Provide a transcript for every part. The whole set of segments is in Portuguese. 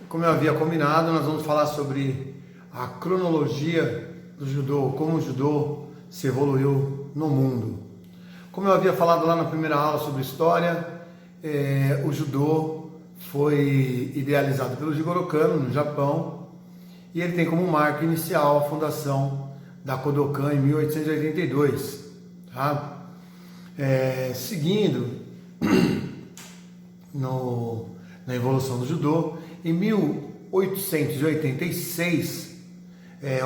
Como eu havia combinado, nós vamos falar sobre a cronologia do judô, como o judô se evoluiu no mundo. Como eu havia falado lá na primeira aula sobre história, o judô foi idealizado pelo Jigoro Kano no Japão e ele tem como marca inicial a fundação da Kodokan em 1882. Tá? Seguindo na evolução do judô, em 1886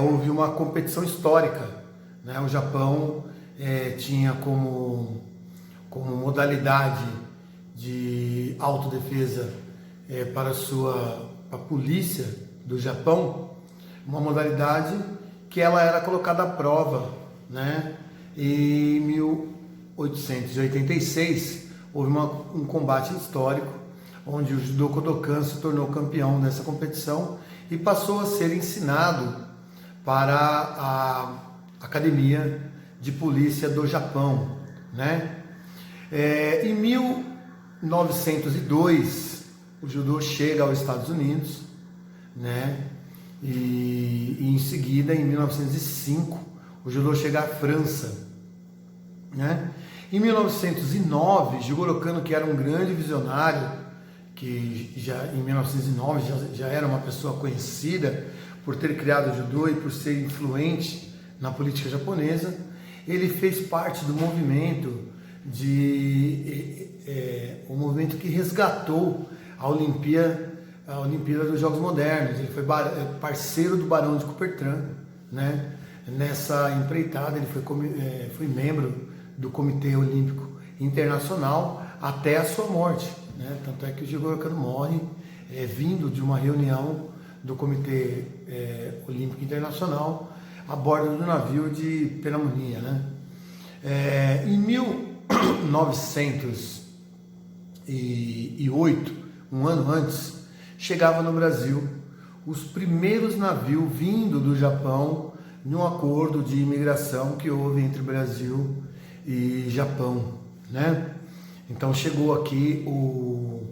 houve uma competição histórica, né? O Japão tinha como modalidade de autodefesa para a polícia do Japão, uma modalidade que ela era colocada à prova, né? Em 1886 houve um combate histórico onde o Judô Kodokan se tornou campeão nessa competição e passou a ser ensinado para a Academia de Polícia do Japão, né? Em 1902 o judô chega aos Estados Unidos, né? E em seguida, em 1905, o judô chega à França, né? Em 1909, Jigoro Kano, que era um grande visionário, que já em 1909 já era uma pessoa conhecida por ter criado o judô e por ser influente na política japonesa, ele fez parte do movimento o movimento que resgatou a Olimpíada dos Jogos Modernos. Ele foi parceiro do Barão de Coubertin, né? Nessa empreitada ele foi membro do Comitê Olímpico Internacional até a sua morte, né? Tanto é que o Jigoro Kano morre vindo de uma reunião do Comitê Olímpico Internacional a bordo do navio de Pneumonia, né? Em 1908, um ano antes, chegava no Brasil os primeiros navios vindo do Japão em um acordo de imigração que houve entre Brasil e Japão, né? Então chegou aqui o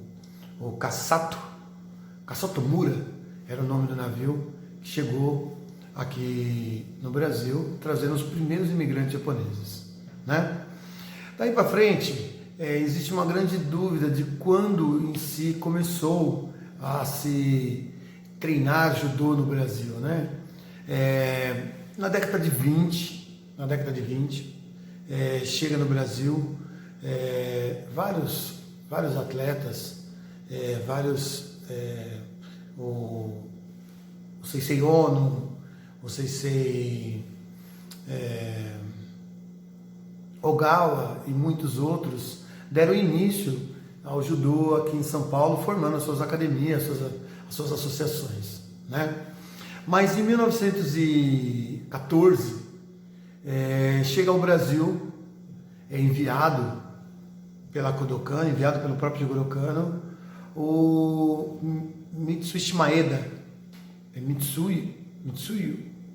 Kasatomura, era o nome do navio, que chegou aqui no Brasil, trazendo os primeiros imigrantes japoneses, né? Daí para frente, existe uma grande dúvida de quando em si começou a se treinar judô no Brasil, né? Na década de 20, chega no Brasil vários atletas, o Sensei Ono, o Sensei Ogawa e muitos outros deram início ao judô aqui em São Paulo, formando as suas academias, as suas associações, né? Mas em 1914 chega ao Brasil, enviado pela Kodokan, enviado pelo próprio Jigoro Kano, o Mitsuishi Maeda, Mitsuyo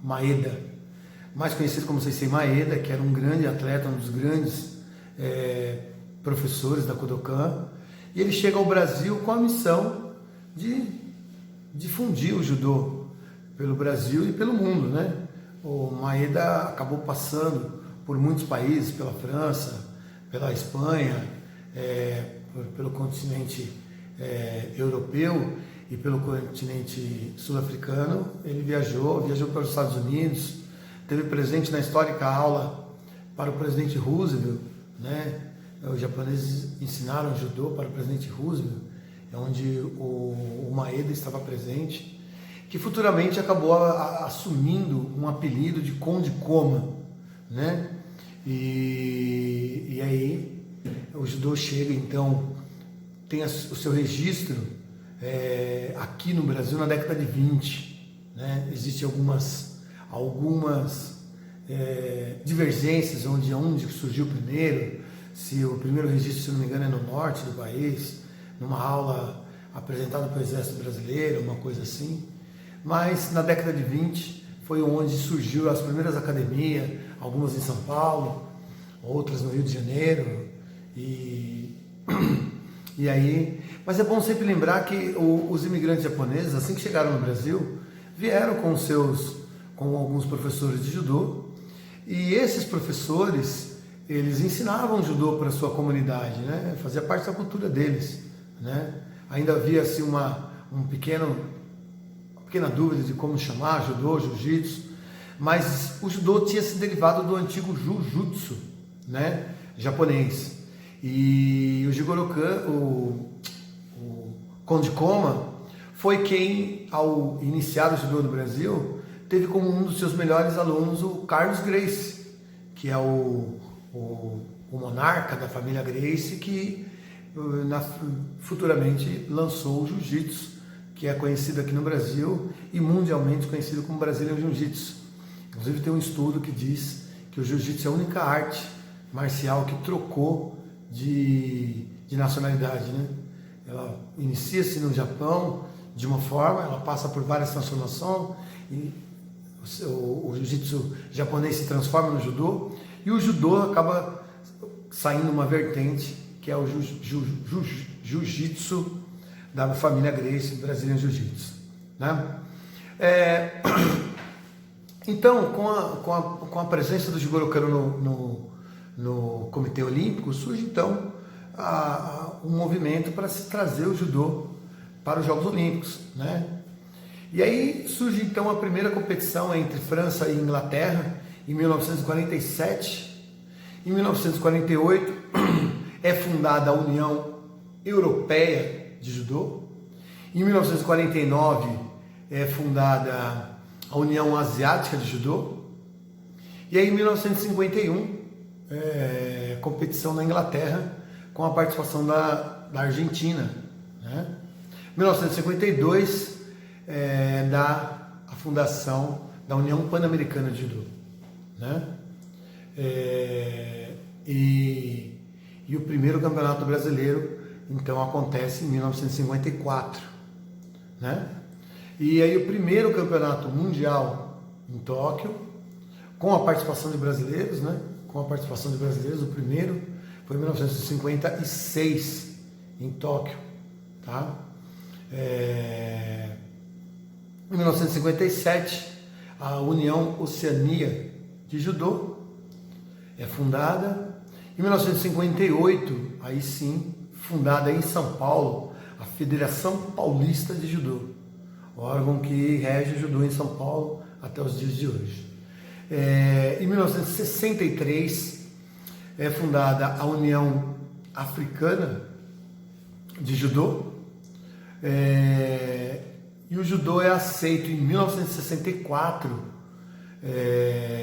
Maeda, mais conhecido como Sensei Maeda, que era um grande atleta, um dos grandes professores da Kodokan, e ele chega ao Brasil com a missão de difundir o judô pelo Brasil e pelo mundo, né? O Maeda acabou passando por muitos países, pela França, pela Espanha, pelo continente europeu e pelo continente sul-africano. Ele viajou para os Estados Unidos, teve presente na histórica aula para o presidente Roosevelt, né? Os japoneses ensinaram judô para o presidente Roosevelt, onde o Maeda estava presente, que futuramente acabou assumindo um apelido de Conde Koma, né? E aí o judô chega, então, tem o seu registro aqui no Brasil na década de 20, né? Existem algumas divergências onde surgiu primeiro, se o primeiro registro, se não me engano, é no norte do país, numa aula apresentada pelo Exército Brasileiro, uma coisa assim. Mas na década de 20 foi onde surgiu as primeiras academias, algumas em São Paulo, outras no Rio de Janeiro, e E aí, mas é bom sempre lembrar que os imigrantes japoneses, assim que chegaram no Brasil, vieram com alguns professores de judô, e esses professores, eles ensinavam judô para a sua comunidade, né? Fazia parte da cultura deles, né? Ainda havia assim uma pequena dúvida de como chamar, judô, jiu-jitsu, mas o judô tinha se derivado do antigo jujutsu, né? Japonês. E o Jigoro Kano, o Konde Koma, foi quem, ao iniciar o judô no Brasil, teve como um dos seus melhores alunos o Carlos Gracie, que é o monarca da família Gracie, que futuramente lançou o Jiu-Jitsu, que é conhecido aqui no Brasil e mundialmente conhecido como Brazilian Jiu-Jitsu. Inclusive tem um estudo que diz que o Jiu-Jitsu é a única arte marcial que trocou de nacionalidade, né? Ela inicia-se no Japão de uma forma, ela passa por várias transformações e o jiu-jitsu japonês se transforma no judô e o judô acaba saindo uma vertente que é o jiu-jitsu da família Gracie, Brazilian Jiu-Jitsu, né? Então, com a presença do Jigoro Kano no Comitê Olímpico, surge então um movimento para se trazer o judô para os Jogos Olímpicos, né? E aí surge então a primeira competição entre França e Inglaterra em 1947. Em 1948 é fundada a União Europeia de Judô. Em 1949 é fundada a União Asiática de Judô. E aí em 1951 competição na Inglaterra com a participação da Argentina, né? 1952 dá a fundação da União Pan-Americana de Judô, né? E o primeiro campeonato brasileiro então acontece em 1954, né? E aí o primeiro campeonato mundial em Tóquio, com a participação de brasileiros, né? Com a participação de brasileiros, o primeiro foi em 1956 em Tóquio, tá? Em 1957 a União Oceania de Judô é fundada. Em 1958, aí sim, fundada em São Paulo, a Federação Paulista de Judô, órgão que rege o judô em São Paulo até os dias de hoje. Em 1963 é fundada a União Africana de Judô, e o judô é aceito em 1964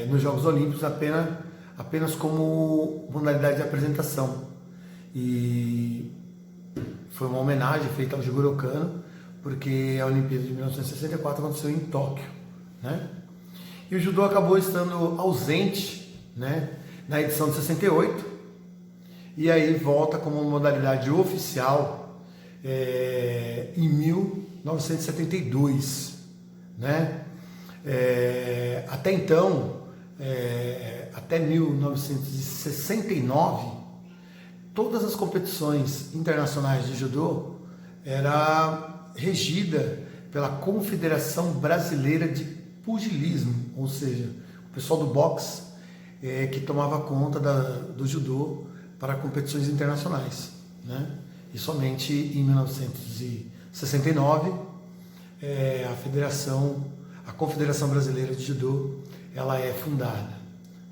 nos Jogos Olímpicos apenas como modalidade de apresentação. E foi uma homenagem feita ao Jigoro Kano, porque a Olimpíada de 1964 aconteceu em Tóquio, né? E o judô acabou estando ausente, né, na edição de 68, e aí volta como modalidade oficial em 1972, né? Até então, até 1969, todas as competições internacionais de judô era regida pela Confederação Brasileira de Pugilismo, ou seja, o pessoal do boxe que tomava conta do judô para competições internacionais, né? E somente em 1969 a Confederação Brasileira de Judô ela é fundada,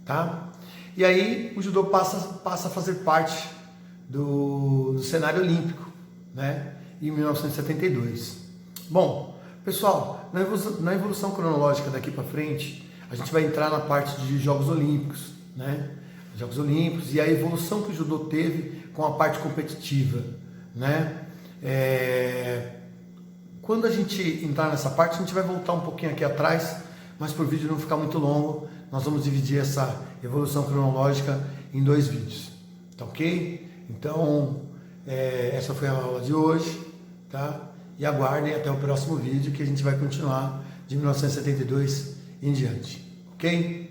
tá? E aí o judô passa a fazer parte do cenário olímpico, né? Em 1972. Bom, pessoal, na evolução cronológica daqui para frente, a gente vai entrar na parte de Jogos Olímpicos, né? Jogos Olímpicos e a evolução que o judô teve com a parte competitiva, né? Quando a gente entrar nessa parte, a gente vai voltar um pouquinho aqui atrás, mas por vídeo não ficar muito longo, nós vamos dividir essa evolução cronológica em 2 vídeos, tá ok? Então, essa foi a aula de hoje, tá? E aguardem até o próximo vídeo que a gente vai continuar de 1972 em diante, ok?